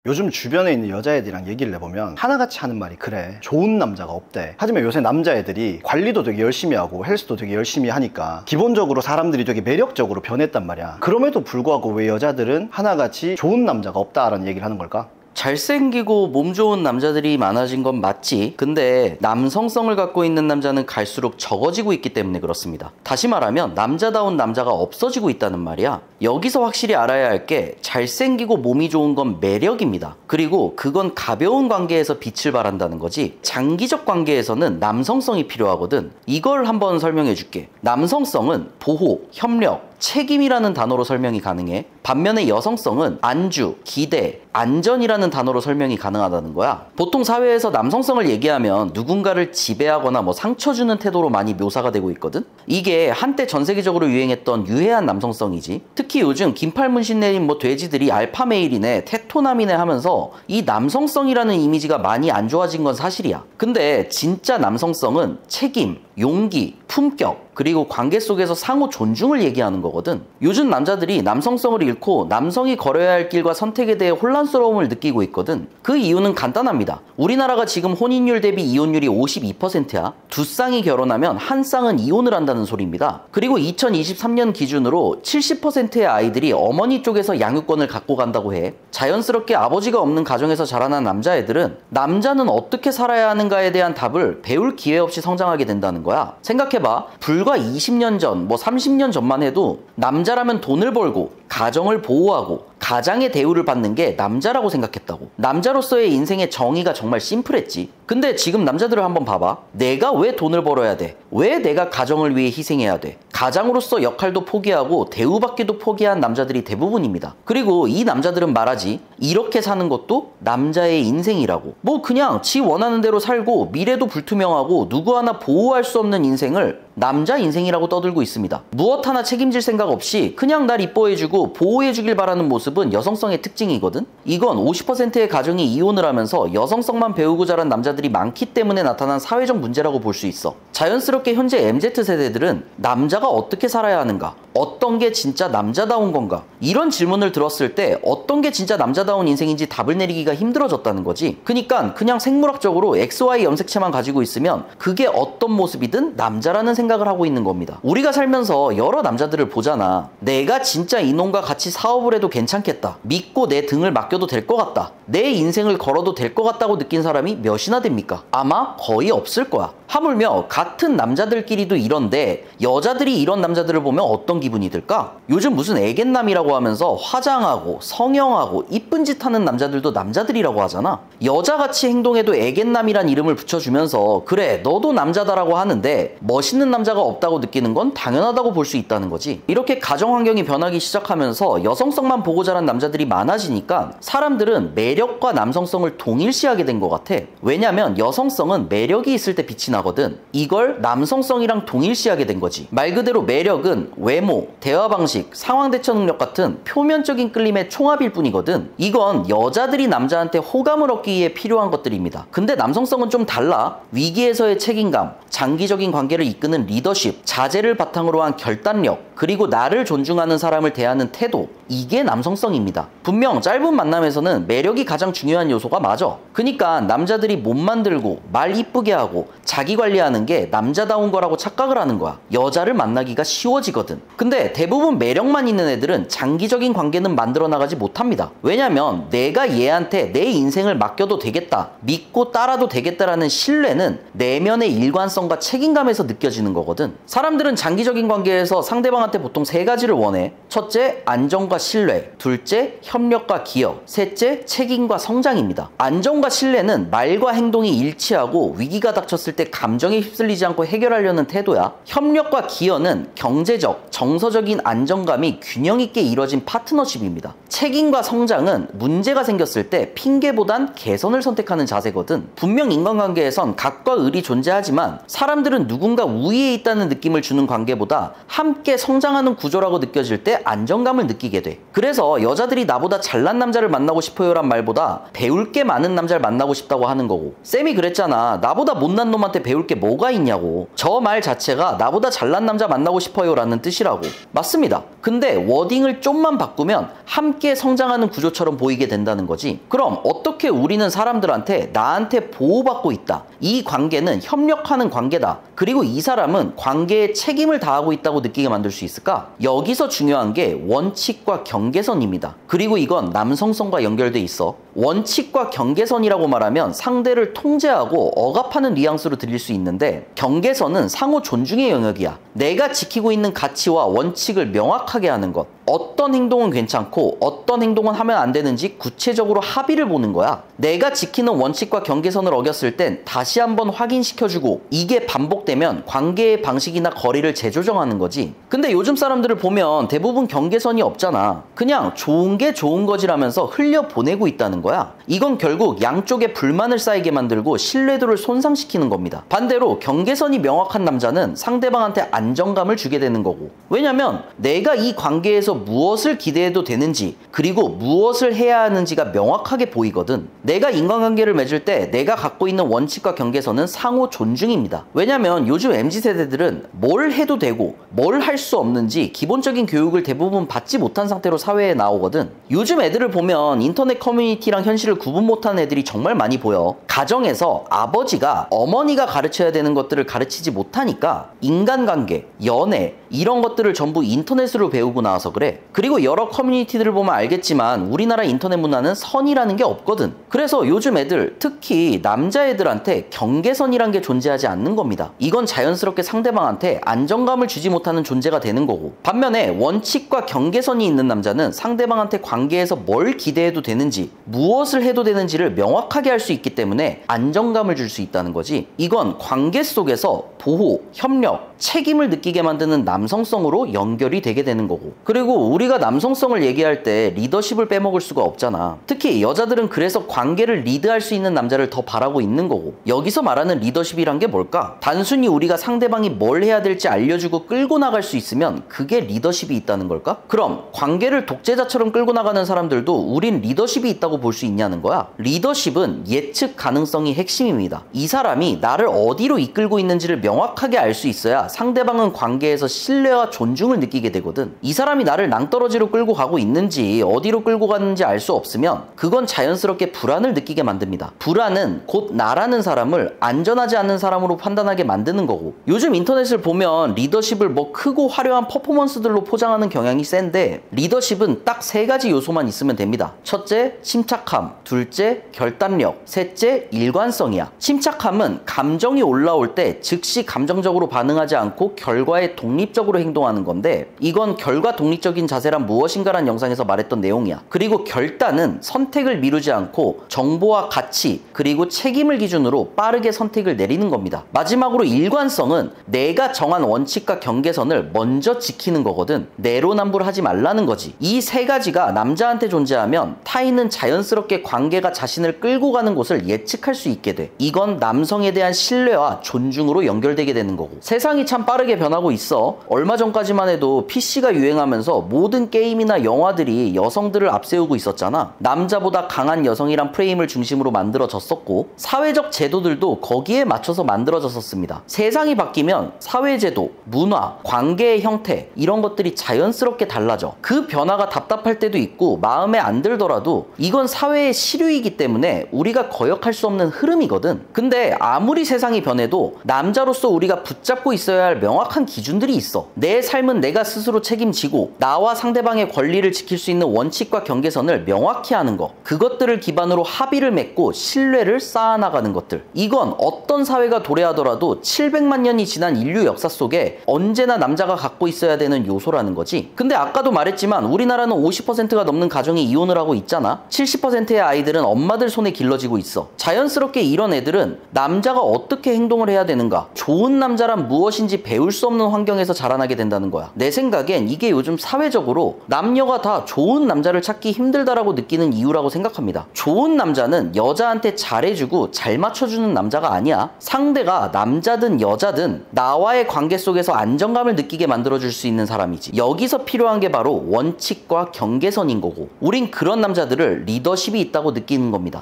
요즘 주변에 있는 여자애들이랑 얘기를 해보면 하나같이 하는 말이 그래, 좋은 남자가 없대. 하지만 요새 남자애들이 관리도 되게 열심히 하고 헬스도 되게 열심히 하니까 기본적으로 사람들이 되게 매력적으로 변했단 말이야. 그럼에도 불구하고 왜 여자들은 하나같이 좋은 남자가 없다라는 얘기를 하는 걸까? 잘생기고 몸 좋은 남자들이 많아진 건 맞지. 근데 남성성을 갖고 있는 남자는 갈수록 적어지고 있기 때문에 그렇습니다. 다시 말하면 남자다운 남자가 없어지고 있다는 말이야. 여기서 확실히 알아야 할 게 잘생기고 몸이 좋은 건 매력입니다. 그리고 그건 가벼운 관계에서 빛을 발한다는 거지, 장기적 관계에서는 남성성이 필요하거든. 이걸 한번 설명해 줄게. 남성성은 보호, 협력, 책임이라는 단어로 설명이 가능해. 반면에 여성성은 안주, 기대, 안전이라는 단어로 설명이 가능하다는 거야. 보통 사회에서 남성성을 얘기하면 누군가를 지배하거나 상처 주는 태도로 많이 묘사가 되고 있거든. 이게 한때 전 세계적으로 유행했던 유해한 남성성이지. 특히 요즘 긴팔 문신 내린 돼지들이 알파메일이네, 테토남이네 하면서 이 남성성이라는 이미지가 많이 안 좋아진 건 사실이야. 근데 진짜 남성성은 책임, 용기, 품격, 그리고 관계 속에서 상호 존중을 얘기하는 거거든. 요즘 남자들이 남성성을 잃고 남성이 걸어야 할 길과 선택에 대해 혼란스러움을 느끼고 있거든. 그 이유는 간단합니다. 우리나라가 지금 혼인율 대비 이혼율이 52%야. 두 쌍이 결혼하면 한 쌍은 이혼을 한다는 소리입니다. 그리고 2023년 기준으로 70%의 아이들이 어머니 쪽에서 양육권을 갖고 간다고 해. 자연스럽게 아버지가 없는 가정에서 자라난 남자애들은 남자는 어떻게 살아야 하는가에 대한 답을 배울 기회 없이 성장하게 된다는 거야. 생각해봐. 불과 20년 전, 30년 전만 해도 남자라면 돈을 벌고 가정을 보호하고 가장의 대우를 받는 게 남자라고 생각했다고. 남자로서의 인생의 정의가 정말 심플했지. 근데 지금 남자들을 한번 봐봐. 내가 왜 돈을 벌어야 돼? 왜 내가 가정을 위해 희생해야 돼? 가장으로서 역할도 포기하고 대우받기도 포기한 남자들이 대부분입니다. 그리고 이 남자들은 말하지, 이렇게 사는 것도 남자의 인생이라고. 그냥 지 원하는 대로 살고 미래도 불투명하고 누구 하나 보호할 수 없는 인생을 남자 인생이라고 떠들고 있습니다. 무엇 하나 책임질 생각 없이 그냥 날 이뻐해주고 보호해주길 바라는 모습은 여성성의 특징이거든. 이건 50%의 가정이 이혼을 하면서 여성성만 배우고 자란 남자들이 많기 때문에 나타난 사회적 문제라고 볼 수 있어. 자연스럽게 현재 MZ세대들은 남자가 어떻게 살아야 하는가? 어떤 게 진짜 남자다운 건가? 이런 질문을 들었을 때 어떤 게 진짜 남자다운 인생인지 답을 내리기가 힘들어졌다는 거지. 그러니까 그냥 생물학적으로 XY 염색체만 가지고 있으면 그게 어떤 모습이든 남자라는 생각을 하고 있는 겁니다. 우리가 살면서 여러 남자들을 보잖아. 내가 진짜 이놈과 같이 사업을 해도 괜찮겠다. 믿고 내 등을 맡겨도 될 것 같다. 내 인생을 걸어도 될 것 같다고 느낀 사람이 몇이나 됩니까? 아마 거의 없을 거야. 하물며 같은 남자들끼리도 이런데 여자들이 이런 남자들을 보면 어떤 기분이 들까? 요즘 무슨 애견남이라고 하면서 화장하고 성형하고 이쁜 짓 하는 남자들도 남자들이라고 하잖아. 여자같이 행동해도 애견남이란 이름을 붙여주면서 그래 너도 남자다라고 하는데 멋있는 남자가 없다고 느끼는 건 당연하다고 볼 수 있다는 거지. 이렇게 가정 환경이 변하기 시작하면서 여성성만 보고 자란 남자들이 많아지니까 사람들은 매력과 남성성을 동일시하게 된 것 같아. 왜냐면 여성성은 매력이 있을 때 빛이 나거든. 이걸 남성성이랑 동일시하게 된 거지. 말 그대로 매력은 외모, 대화 방식, 상황 대처 능력 같은 표면적인 끌림의 총합일 뿐이거든. 이건 여자들이 남자한테 호감을 얻기 위해 필요한 것들입니다. 근데 남성성은 좀 달라. 위기에서의 책임감, 장기적인 관계를 이끄는 리더십, 자제를 바탕으로 한 결단력, 그리고 나를 존중하는 사람을 대하는 태도, 이게 남성성입니다. 분명 짧은 만남에서는 매력이 가장 중요한 요소가 맞아. 그러니까 남자들이 몸 만들고 말 이쁘게 하고 자기 관리하는 게 남자다운 거라고 착각을 하는 거야. 여자를 만나기가 쉬워지거든. 근데 대부분 매력만 있는 애들은 장기적인 관계는 만들어 나가지 못합니다. 왜냐면 내가 얘한테 내 인생을 맡겨도 되겠다, 믿고 따라도 되겠다라는 신뢰는 내면의 일관성과 책임감에서 느껴지는 거거든. 사람들은 장기적인 관계에서 상대방한테 보통 세 가지를 원해. 첫째, 안정과 신뢰. 둘째, 협력과 기여. 셋째, 책임과 성장입니다. 안정과 신뢰는 말과 행동이 일치하고 위기가 닥쳤을 때 감정에 휩쓸리지 않고 해결하려는 태도야. 협력과 기여는 경제적, 정서적인 안정감이 균형 있게 이뤄진 파트너십입니다. 책임과 성장은 문제가 생겼을 때 핑계보단 개선을 선택하는 자세거든. 분명 인간관계에선 각과 을이 존재하지만 사람들은 누군가 우위에 있다는 느낌을 주는 관계보다 함께 성장하는 구조라고 느껴질 때 안정감을 느끼게 돼. 그래서 여자들이 나보다 잘난 남자를 만나고 싶어요 란 말보다 배울 게 많은 남자를 만나고 싶다고 하는 거고, 쌤이 그랬잖아. 나보다 못난 놈한테 배울 게 뭐가 있냐고. 저 말 자체가 나보다 잘난 남자 만나고 싶어요 라는 뜻이라고. 성장하고. 맞습니다. 근데 워딩을 좀만 바꾸면 함께 성장하는 구조처럼 보이게 된다는 거지. 그럼 어떻게 우리는 사람들한테 나한테 보호받고 있다, 이 관계는 협력하는 관계다, 그리고 이 사람은 관계에 책임을 다하고 있다고 느끼게 만들 수 있을까? 여기서 중요한 게 원칙과 경계선입니다. 그리고 이건 남성성과 연결돼 있어. 원칙과 경계선이라고 말하면 상대를 통제하고 억압하는 뉘앙스로 들릴 수 있는데, 경계선은 상호 존중의 영역이야. 내가 지키고 있는 가치와 원칙을 명확하게 하는 것. 어떤 행동은 괜찮고 어떤 행동은 하면 안 되는지 구체적으로 합의를 보는 거야. 내가 지키는 원칙과 경계선을 어겼을 땐 다시 한번 확인시켜주고, 이게 반복되면 관계의 방식이나 거리를 재조정하는 거지. 근데 요즘 사람들을 보면 대부분 경계선이 없잖아. 그냥 좋은 게 좋은 거지라면서 흘려보내고 있다는 거야. 이건 결국 양쪽에 불만을 쌓이게 만들고 신뢰도를 손상시키는 겁니다. 반대로 경계선이 명확한 남자는 상대방한테 안정감을 주게 되는 거고. 왜냐면 내가 이 관계에서 무엇을 기대해도 되는지, 그리고 무엇을 해야 하는지가 명확하게 보이거든. 내가 인간관계를 맺을 때 내가 갖고 있는 원칙과 경계선은 상호 존중입니다. 왜냐면 요즘 MZ세대들은 뭘 해도 되고 뭘 할 수 없는지 기본적인 교육을 대부분 받지 못한 상태로 사회에 나오거든. 요즘 애들을 보면 인터넷 커뮤니티랑 현실을 구분 못하는 애들이 정말 많이 보여. 가정에서 아버지가 어머니가 가르쳐야 되는 것들을 가르치지 못하니까 인간관계, 연애, 이런 것들을 전부 인터넷으로 배우고 나와서 그래. 그리고 여러 커뮤니티들을 보면 알겠지만 우리나라 인터넷 문화는 선이라는 게 없거든. 그래서 요즘 애들, 특히 남자애들한테 경계선이란 게 존재하지 않는 겁니다. 이건 자연스럽게 상대방한테 안정감을 주지 못하는 존재가 되는 거고, 반면에 원칙과 경계선이 있는 남자는 상대방한테 관계에서 뭘 기대해도 되는지, 무엇을 해도 되는지를 명확하게 할 수 있기 때문에 안정감을 줄 수 있다는 거지. 이건 관계 속에서 보호, 협력, 책임을 느끼게 만드는 남성성으로 연결이 되게 되는 거고. 그리고 우리가 남성성을 얘기할 때 리더십을 빼먹을 수가 없잖아. 특히 여자들은 그래서 관계를 리드할 수 있는 남자를 더 바라고 있는 거고. 여기서 말하는 리더십이란 게 뭘까? 단순히 우리가 상대방이 뭘 해야 될지 알려주고 끌고 나갈 수 있으면 그게 리더십이 있다는 걸까? 그럼 관계를 독재자처럼 끌고 나가는 사람들도 우린 리더십이 있다고 볼 수 있냐는 거야. 리더십은 예측 가능성이 핵심입니다. 이 사람이 나를 어디로 이끌고 있는지를 명확하게 알 수 있어야 상대방은 관계에서 신뢰와 존중을 느끼게 되거든. 이 사람이 나를 낭떠러지로 끌고 가고 있는지 어디로 끌고 가는지 알 수 없으면 그건 자연스럽게 불안을 느끼게 만듭니다. 불안은 곧 나라는 사람을 안전하지 않은 사람으로 판단하게 만드는 거고. 요즘 인터넷을 보면 리더십을 뭐 크고 화려한 퍼포먼스들로 포장하는 경향이 센데, 리더십은 딱 3가지 요소만 있으면 됩니다. 첫째, 침착함. 둘째, 결단력. 셋째, 일관성이야. 침착함은 감정이 올라올 때 즉시 감정적으로 반응하지 않고 결과에 독립적으로 행동하는 건데, 이건 결과 독립적인 자세란 무엇인가란 영상에서 말했던 내용이야. 그리고 결단은 선택을 미루지 않고 정보와 가치, 그리고 책임을 기준으로 빠르게 선택을 내리는 겁니다. 마지막으로 일관성은 내가 정한 원칙과 경계선을 먼저 지키는 거거든. 내로남불하지 말라는 거지. 이 3가지가 남자한테 존재하면 타인은 자연스럽게 관계가 자신을 끌고 가는 곳을 예측할 수 있게 돼. 이건 남성에 대한 신뢰와 존중으로 연결되게 되는 거고. 세상이 참 빠르게 변하고 있어. 얼마 전까지만 해도 PC가 유행하면서 모든 게임이나 영화들이 여성들을 앞세우고 있었잖아. 남자보다 강한 여성이란 프레임을 중심으로 만들어졌었고, 사회적 제도들도 거기에 맞춰서 만들어졌었습니다. 세상이 바뀌면 사회제도, 문화, 관계의 형태, 이런 것들이 자연스럽게 달라져. 그 변화가 답답할 때도 있고 마음에 안 들더라도 이건 사회의 시류이기 때문에 우리가 거역할 수 없는 흐름이거든. 근데 아무리 세상이 변해도 남자로서 우리가 붙잡고 있어야 할 명확한 기준들이 있어. 내 삶은 내가 스스로 책임지고 나와 상대방의 권리를 지킬 수 있는 원칙과 경계선을 명확히 하는 거, 그것들을 기반으로 합의를 맺고 신뢰를 쌓아나가는 것들. 이건 어떤 사회가 도래하더라도 700만 년이 지난 인류 역사 속에 언제나 남자가 갖고 있어야 되는 요소라는 거지. 근데 아까도 말했지만 우리나라는 50%가 넘는 가정이 이혼을 하고 있잖아. 70%의 아이들은 엄마들 손에 길러지고 있어. 자연스럽게 이런 애들은 남자가 어떻게 행동을 해야 되는가, 좋은 남자란 무엇인지 배울 수 없는 환경에서 자라나게 된다는 거야. 내 생각엔 이게 요즘 사회적으로 남녀가 다 좋은 남자를 찾기 힘들다라고 느끼는 이유라고 생각합니다. 좋은 남자는 여자한테 잘해주고 잘 맞춰주는 남자가 아니야. 상대가 남자든 여자든 나와의 관계 속에서 안정감을 느끼게 만들어줄 수 있는 사람이지. 여기서 필요한 게 바로 원칙과 경계선인 거고, 우린 그런 남자들을 리더십이 있다고 느끼는 겁니다.